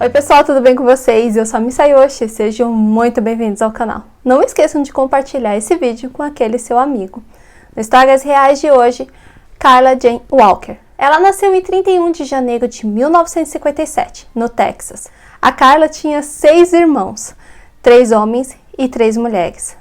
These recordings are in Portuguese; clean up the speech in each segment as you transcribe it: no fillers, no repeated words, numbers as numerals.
Oi pessoal, tudo bem com vocês? Eu sou a Misayoshi, sejam muito bem-vindos ao canal. Não esqueçam de compartilhar esse vídeo com aquele seu amigo. No Histórias Reais de hoje, Carla Jane Walker. Ela nasceu em 31 de janeiro de 1957, no Texas. A Carla tinha 6 irmãos, 3 homens e 3 mulheres.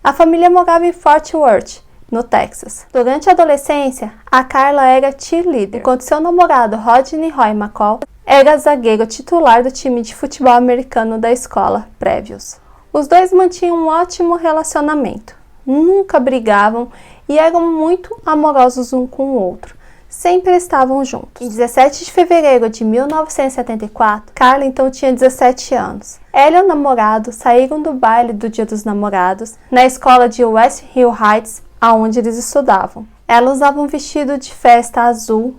A família morava em Fort Worth, no Texas. Durante a adolescência, a Carla era cheerleader, enquanto seu namorado Rodney Roy McCall era zagueiro titular do time de futebol americano da escola Previous. Os dois mantinham um ótimo relacionamento, nunca brigavam e eram muito amorosos um com o outro. Sempre estavam juntos. Em 17 de fevereiro de 1974, Carla então tinha 17 anos. Ela e o namorado saíram do baile do Dia dos Namorados na escola de West Hill Heights, aonde eles estudavam. Ela usava um vestido de festa azul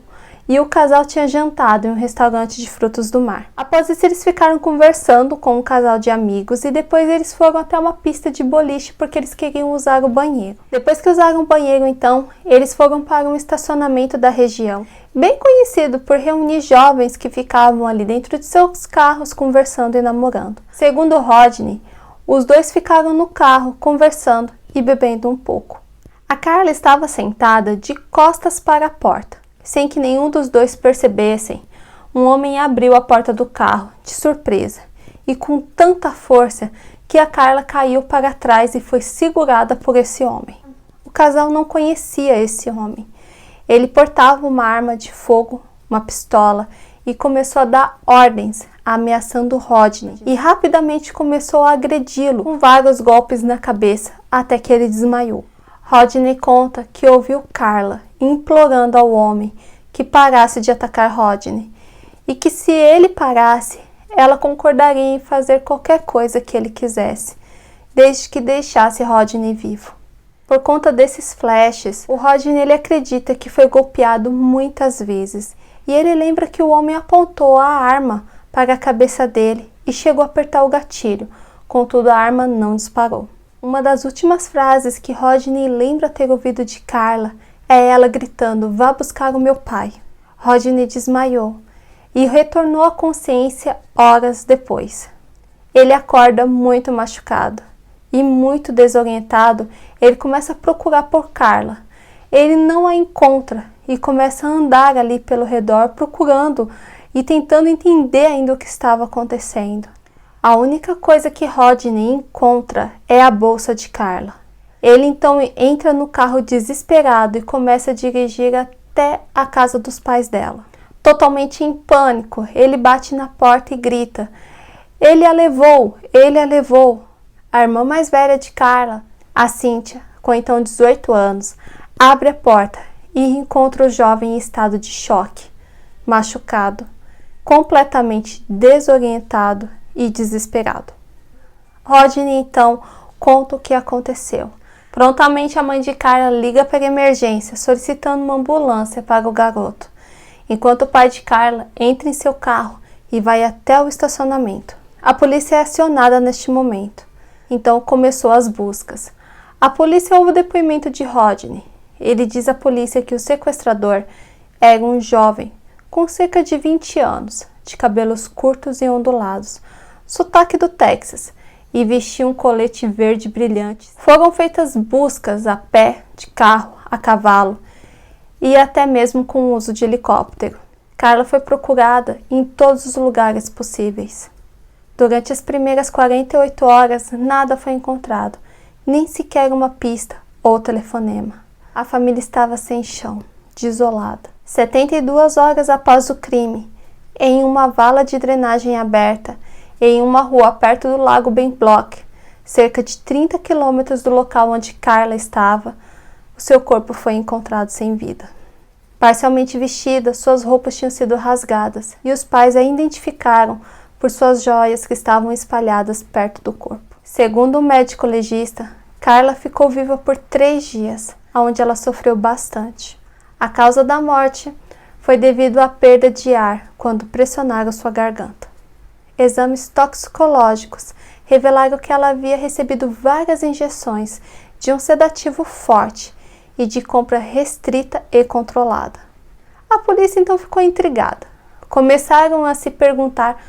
e o casal tinha jantado em um restaurante de frutos do mar. Após isso, eles ficaram conversando com um casal de amigos e depois eles foram até uma pista de boliche porque eles queriam usar o banheiro. Depois que usaram o banheiro, então, eles foram para um estacionamento da região, bem conhecido por reunir jovens que ficavam ali dentro de seus carros conversando e namorando. Segundo Rodney, os dois ficaram no carro conversando e bebendo um pouco. A Carla estava sentada de costas para a porta. Sem que nenhum dos dois percebessem, um homem abriu a porta do carro, de surpresa, e com tanta força que a Carla caiu para trás e foi segurada por esse homem. O casal não conhecia esse homem. Ele portava uma arma de fogo, uma pistola, e começou a dar ordens, ameaçando Rodney, e rapidamente começou a agredi-lo com vários golpes na cabeça, até que ele desmaiou. Rodney conta que ouviu Carla implorando ao homem que parasse de atacar Rodney e que se ele parasse, ela concordaria em fazer qualquer coisa que ele quisesse, desde que deixasse Rodney vivo. Por conta desses flashes, o Rodney ele acredita que foi golpeado muitas vezes e ele lembra que o homem apontou a arma para a cabeça dele e chegou a apertar o gatilho, contudo a arma não disparou. Uma das últimas frases que Rodney lembra ter ouvido de Carla é ela gritando: "Vá buscar o meu pai". Rodney desmaiou e retornou à consciência horas depois. Ele acorda muito machucado e muito desorientado, ele começa a procurar por Carla. Ele não a encontra e começa a andar ali pelo redor procurando e tentando entender ainda o que estava acontecendo. A única coisa que Rodney encontra é a bolsa de Carla. Ele então entra no carro desesperado e começa a dirigir até a casa dos pais dela. Totalmente em pânico, ele bate na porta e grita: "Ele a levou! Ele a levou!" A irmã mais velha de Carla, a Cynthia, com então 18 anos, abre a porta e encontra o jovem em estado de choque, machucado, completamente desorientado e desesperado. Rodney então conta o que aconteceu. Prontamente a mãe de Carla liga para a emergência solicitando uma ambulância para o garoto, enquanto o pai de Carla entra em seu carro e vai até o estacionamento. A polícia é acionada neste momento, então começou as buscas. A polícia ouve o depoimento de Rodney. Ele diz à polícia que o sequestrador era um jovem com cerca de 20 anos, de cabelos curtos e ondulados, sotaque do Texas, e vestia um colete verde brilhante. Foram feitas buscas a pé, de carro, a cavalo e até mesmo com o uso de helicóptero. Carla foi procurada em todos os lugares possíveis. Durante as primeiras 48 horas, nada foi encontrado, nem sequer uma pista ou telefonema. A família estava sem chão, desolada. 72 horas após o crime, em uma vala de drenagem aberta, em uma rua perto do lago Bemblock, cerca de 30 quilômetros do local onde Carla estava, o seu corpo foi encontrado sem vida. Parcialmente vestida, suas roupas tinham sido rasgadas e os pais a identificaram por suas joias que estavam espalhadas perto do corpo. Segundo o médico legista, Carla ficou viva por 3 dias, onde ela sofreu bastante. A causa da morte foi devido à perda de ar quando pressionaram sua garganta. Exames toxicológicos revelaram que ela havia recebido várias injeções de um sedativo forte e de compra restrita e controlada. A polícia então ficou intrigada. Começaram a se perguntar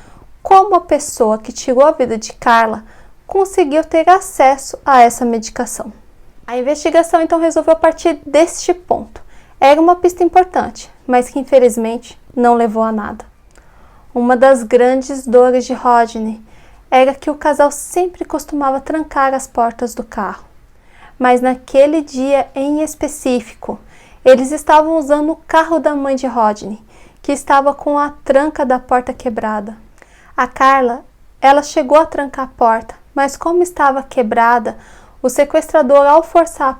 como a pessoa que tirou a vida de Carla conseguiu ter acesso a essa medicação. A investigação então resolveu partir deste ponto. Era uma pista importante, mas que infelizmente não levou a nada. Uma das grandes dores de Rodney era que o casal sempre costumava trancar as portas do carro. Mas naquele dia em específico, eles estavam usando o carro da mãe de Rodney, que estava com a tranca da porta quebrada. A Carla, ela chegou a trancar a porta, mas como estava quebrada, o sequestrador, ao forçar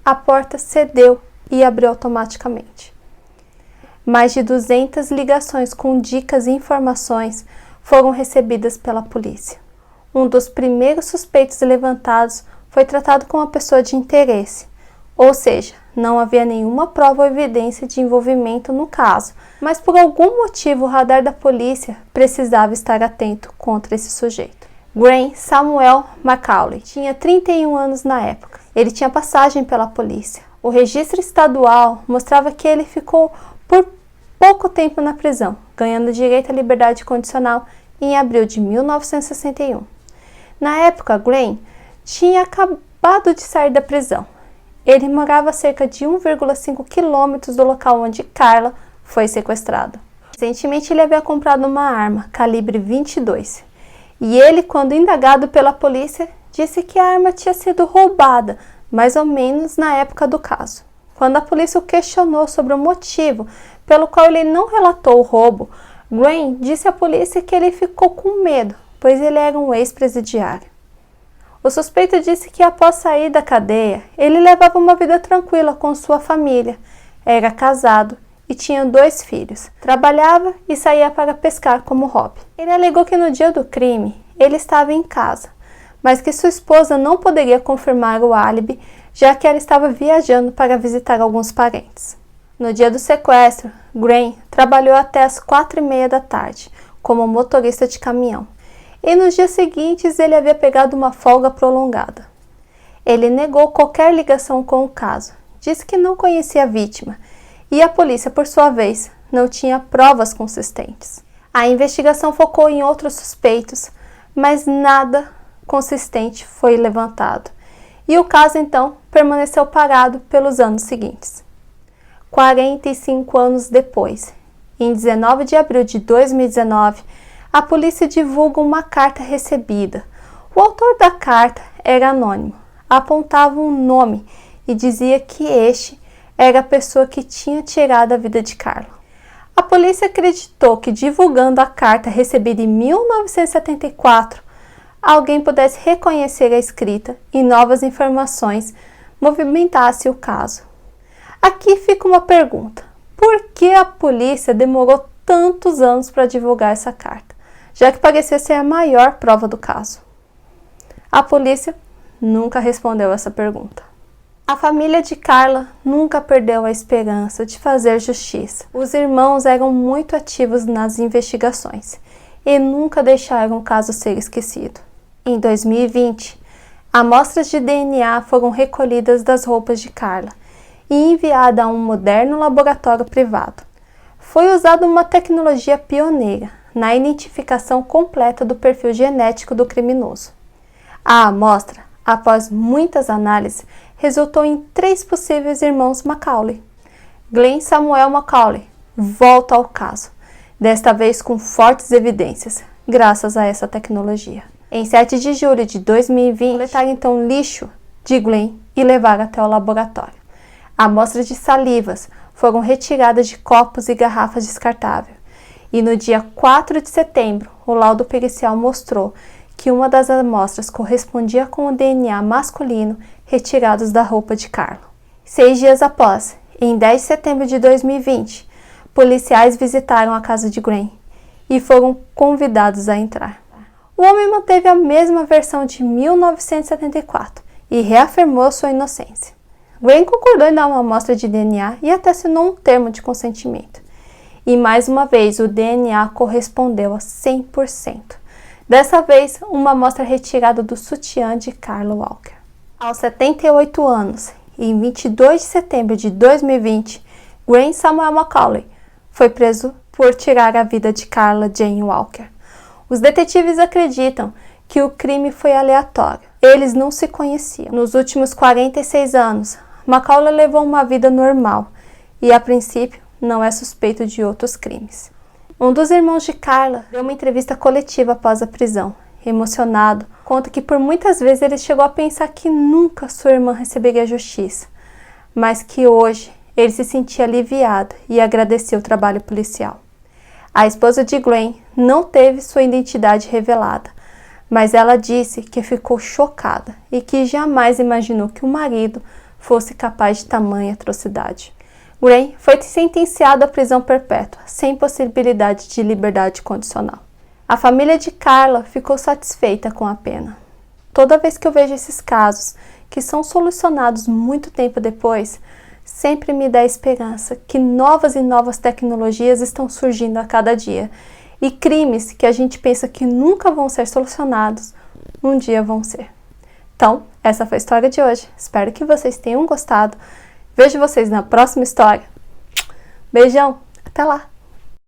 a porta cedeu e abriu automaticamente. Mais de 200 ligações com dicas e informações foram recebidas pela polícia. Um dos primeiros suspeitos levantados foi tratado como uma pessoa de interesse, ou seja, não havia nenhuma prova ou evidência de envolvimento no caso, mas por algum motivo o radar da polícia precisava estar atento contra esse sujeito. Graham Samuel Macaulay tinha 31 anos na época. Ele tinha passagem pela polícia. O registro estadual mostrava que ele ficou por pouco tempo na prisão, ganhando direito à liberdade condicional em abril de 1961. Na época, Graham tinha acabado de sair da prisão. Ele morava a cerca de 1,5 quilômetros do local onde Carla foi sequestrada. Recentemente, ele havia comprado uma arma calibre 22. E ele, quando indagado pela polícia, disse que a arma tinha sido roubada, mais ou menos na época do caso. Quando a polícia o questionou sobre o motivo pelo qual ele não relatou o roubo, Graham disse à polícia que ele ficou com medo, pois ele era um ex-presidiário. O suspeito disse que após sair da cadeia, ele levava uma vida tranquila com sua família, era casado e tinha 2 filhos. Trabalhava e saía para pescar como hobby. Ele alegou que no dia do crime, ele estava em casa, mas que sua esposa não poderia confirmar o álibi, já que ela estava viajando para visitar alguns parentes. No dia do sequestro, Graham trabalhou até as 4:30 da tarde, como motorista de caminhão, e nos dias seguintes ele havia pegado uma folga prolongada. Ele negou qualquer ligação com o caso, disse que não conhecia a vítima, e a polícia, por sua vez, não tinha provas consistentes. A investigação focou em outros suspeitos, mas nada consistente foi levantado, e o caso então permaneceu parado pelos anos seguintes. 45 anos depois, em 19 de abril de 2019, a polícia divulga uma carta recebida. O autor da carta era anônimo, apontava um nome e dizia que este era a pessoa que tinha tirado a vida de Carla. A polícia acreditou que divulgando a carta recebida em 1974, alguém pudesse reconhecer a escrita e novas informações movimentasse o caso. Aqui fica uma pergunta: por que a polícia demorou tantos anos para divulgar essa carta, já que parecia ser a maior prova do caso? A polícia nunca respondeu essa pergunta. A família de Carla nunca perdeu a esperança de fazer justiça. Os irmãos eram muito ativos nas investigações e nunca deixaram o caso ser esquecido. Em 2020, amostras de DNA foram recolhidas das roupas de Carla e enviadas a um moderno laboratório privado. Foi usada uma tecnologia pioneira na identificação completa do perfil genético do criminoso. A amostra, após muitas análises, resultou em 3 possíveis irmãos Macaulay. Glenn Samuel Macaulay volta ao caso, desta vez com fortes evidências, graças a essa tecnologia. Em 7 de julho de 2020, coletaram então lixo de Glenn e levaram até o laboratório. Amostras de salivas foram retiradas de copos e garrafas descartáveis. E no dia 4 de setembro, o laudo pericial mostrou que uma das amostras correspondia com o DNA masculino retirados da roupa de Carla. 6 dias após, em 10 de setembro de 2020, policiais visitaram a casa de Graham e foram convidados a entrar. O homem manteve a mesma versão de 1974 e reafirmou sua inocência. Graham concordou em dar uma amostra de DNA e até assinou um termo de consentimento. E mais uma vez o DNA correspondeu a 100%. Dessa vez, uma amostra retirada do sutiã de Carla Walker. Aos 78 anos, em 22 de setembro de 2020, Graham Samuel Macaulay foi preso por tirar a vida de Carla Jane Walker. Os detetives acreditam que o crime foi aleatório. Eles não se conheciam. Nos últimos 46 anos, Macaulay levou uma vida normal e, a princípio, não é suspeito de outros crimes. Um dos irmãos de Carla deu uma entrevista coletiva após a prisão. Emocionado, conta que por muitas vezes ele chegou a pensar que nunca sua irmã receberia justiça, mas que hoje ele se sentia aliviado e agradeceu o trabalho policial. A esposa de Gwen não teve sua identidade revelada, mas ela disse que ficou chocada e que jamais imaginou que o marido fosse capaz de tamanha atrocidade. Gwen foi sentenciado à prisão perpétua, sem possibilidade de liberdade condicional. A família de Carla ficou satisfeita com a pena. Toda vez que eu vejo esses casos, que são solucionados muito tempo depois, sempre me dá esperança que novas e novas tecnologias estão surgindo a cada dia. E crimes que a gente pensa que nunca vão ser solucionados, um dia vão ser. Então, essa foi a história de hoje. Espero que vocês tenham gostado. Vejo vocês na próxima história. Beijão, até lá!